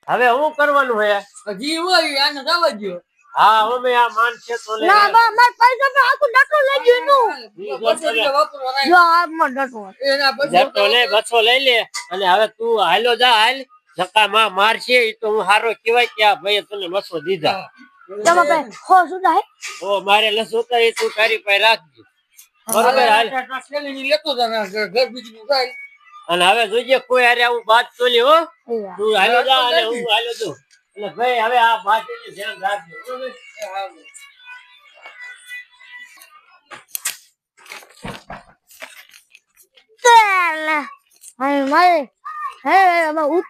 હવે હું કરવાનું હે હજી હોય આને જવા દો. હા અમે આ માન છે તો લે ના બા માર પૈસા તો આખું ડટો લઈ ગયું નું જો આ માં ડટો એના જતો લે બસો લઈ લે અને હવે તું હાલો જા હાલ ધક્કા માં મારશે ઈ તો હું હારો કહેવાય કે આ ભાઈએ તને બસો દીધા તમે ભાઈ હો શું થાય ઓ મારે લસો તો એ તું તારી પાસે રાખજે બરોબર હાલ લેતો જા ઘર બીજું થાય. અને હવે જોઈએ કોઈ હારે હું બાત તોલી હો તું હાલો જા અને હું હાલો છું એટલે ભાઈ હવે આ બાતને ધ્યાન રાખજો બરોબર તેલા હાય મારે હે બા ઉત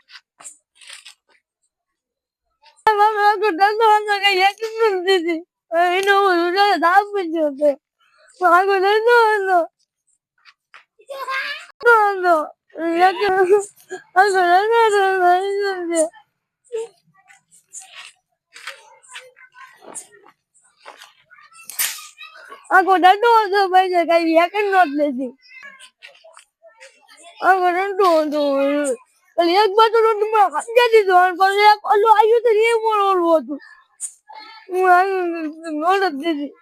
મામા કો ડંડો હંગા કે એક મિનિટ દીધી એનો ઉડા દાબ બજો કે માગો ડંડો હંગો ડંડો એક હંગો ડંડો આકો ડંડો હતો ભાઈ કઈ એક નોટ લેતી આકો ડંડો હતો એટલે એક બાજુ નોટ માં ખાઈ દીધો પણ એક ઓલો આવ્યો તો એ મોળો હતું હું નોટ દીધી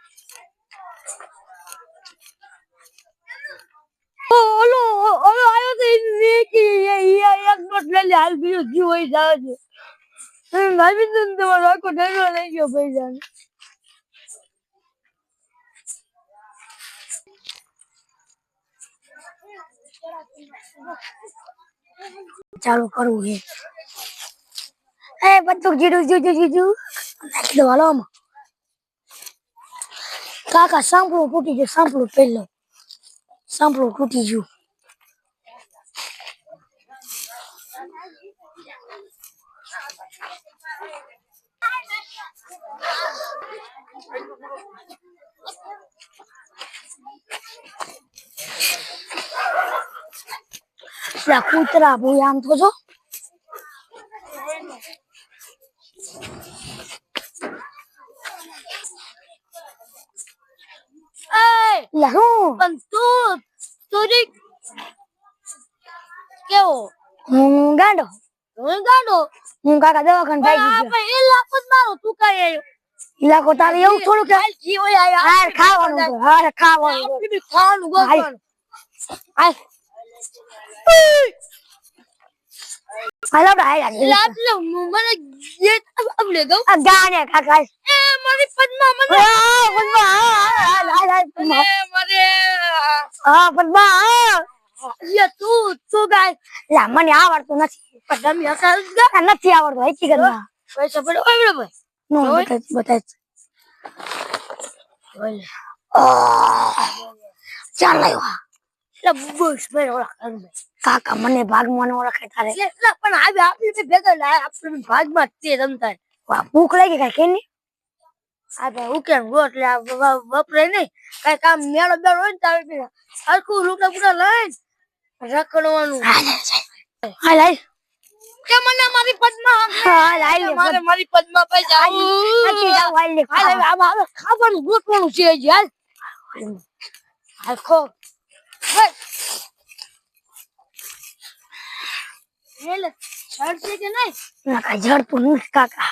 ઓલો આવ્યો તો કે એક નોટ લઈ લે હાલ બીજો જીવ હોય જાવ છે ભાઈ તો તમારો આખો ડંડો લઈ ગયો પૈસા ચાલુ કરવું છે એ બધું જીડું નાખી દો હાલો આમાં કાકા સાંભળું તૂટી ગયું સાંભળું પહેલો સાંભળું તૂટી ગયું કૂતરા બોય આમ તો જો કેવો હું ગાંડો હું કાકા દવાખાને ભાગી ગયો તું કઈ આવ્યો ઇલાકો તારે એવું થોડું કે હાર ખાવાનું ખાવાનું હાલો ભાઈ લાપલો મને જે આપલે ગો આ ગાને કાકા એ મારી પદ્મા મને પદ્મા મારે હા પદ્મા યે તું ગાય લા મને આવડતું નથી પદ્મા યકા નથી આવડતું હકીકતમાં પૈસા પડે ઓય ભાઈ નો બતાય ઓય ચાલ આવ્યો બસ ભાઈ ઓળખ કાકા મને ભાગમાં ન ઓળખે તારે પણ આવે આપણે ભેગા લાય આપણે ભાગમાં તે રમતા ભૂખ લાગી કઈ કેની આ ભાઈ હું કેમ ગોટ લે વપરાય નહીં કઈ કામ મેળો બેળ હોય ને તારે હરખું રૂપડા પૂરા લઈને રખડવાનું હા લાય કે મને મારી પદ્મા હા લાય મારે મારી પદ્મા પાસે જાવું નથી જાવ હાલ લે હાલ ખાવાનું ગોટવાનું છે હાલ હાલ ખો લે છડ છે કે નહીં ના કા જડ તો નથી કાકા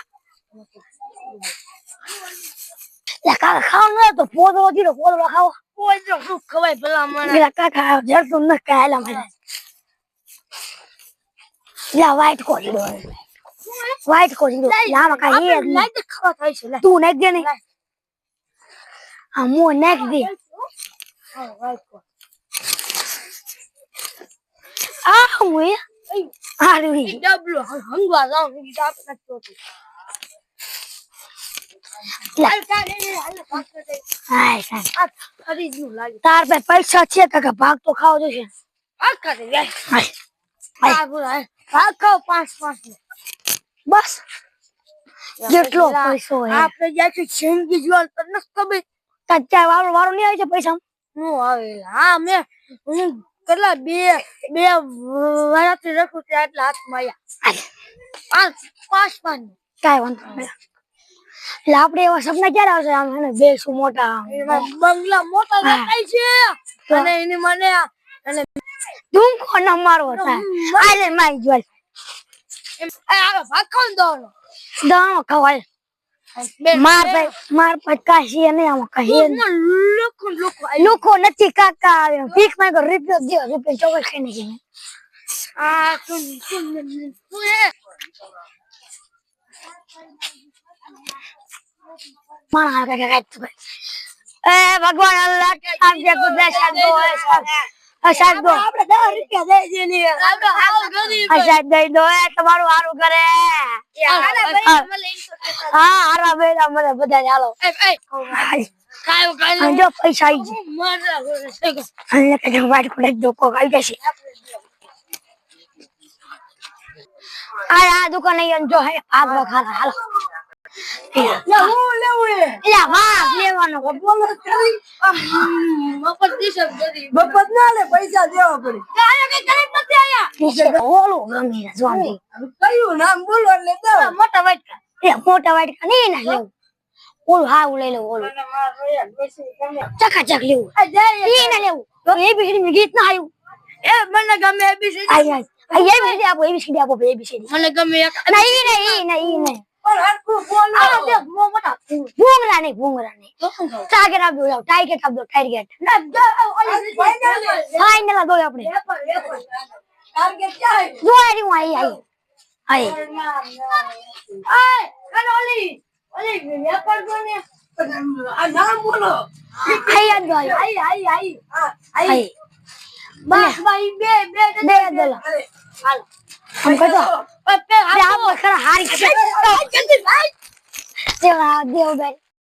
લે કાકા ખાવ ન તો પોદો દીરો પોદો ખાવ પોદો શું ખવાય ભલા મને લે કાકા જડ તો ન કાયલા મને લે વાઈટ કોરી દો લાવા કા એ લાઈટ ખાવા થાય છે તું નાખ દે ને આ મો નાખ દે હા વાઈટ કો આ હું આરી ડબલો હંગવા જાવ ની દાપ નાખતો હતો લાલ કાલે હાલ પાછો દે હાય આ ખરીદ્યું લાગે તાર पे પૈસા છે કાકા ભાગ તો ખાવ જોશે આ કરે જાય હાય આ બોલાય ભાગ ખાવ 5 બસ જેટલો પૈસો હે આપણે જાકે જિંદગી જીવન પર ન ખબર તાચા વાળો નહીં આવે છે પૈસા નો આવે હા મે હું કેટલા બે વારાથી રખું ત્યાં એટલે હાથમાં આવ્યા 5 કાંઈ વાંધો નહીં એટલે આપણે એવા સપના ક્યારે આવશે આમ હે બે શું મોટા બંગલા મોટા દેખાય છે અને એની મને અને ધૂમકો ન મારવો થાય આલે માઈ જોલ આ ભાગ કોણ દાણો ખવાય માર ભાઈ કાશી અને આમ કહે લોકો નથી કાકા આવે ભીખ માંગો રૂપિયો દયો રૂપિયો ચોકલેટ ખાઈને ગઈ આ તું મારા કાકા કાઈ એ ભગવાન અલ્લાહ આપ જે કુદરત શાંતો હોય સાહેબ દો આપણે 10 રૂપિયા દઈ દે ની સાહેબ દઈ દો એ તમારું હારું કરે હા હારા બેડા મને બધા હાલો કાયો જો પૈસા આવી છે મને કે વાટ કોડે દોકો આવી જશે આ દુકાન અહીં જો હે ભાગ ખાલા હાલો લેવાનો બોલો મફત દીશ બધી મફત ના લે પૈસા દેવા પડે કાયા કઈ કરે નથી આયા ઓલો ગમી જોંડી કયું નામ બોલો એટલે દો મોટા વાટકા મોટા વાટકા ની ના લેવું ઓલું હા લઈ લેવું ઓલું ચકાચક લેવું ઈ ના લેવું તો એ બી ગીત ના આવ્યું એ મને ગમે એબીસીડી આય આય એબીસીડી આપો એબીસીડી મને ગમે એક નહીં और हर को बोलो आ दे मोटा भूंगरा नहीं टारगेट आप दो जाओ टारगेट ना फाइनल दो अपने टारगेट क्या है दो आई आई कनोली ओली व्यापार कोने आ नाम बोलो आई बस भाई बे दो हाल हम कहते आप खरा हारी जल्दी भाई देव भाई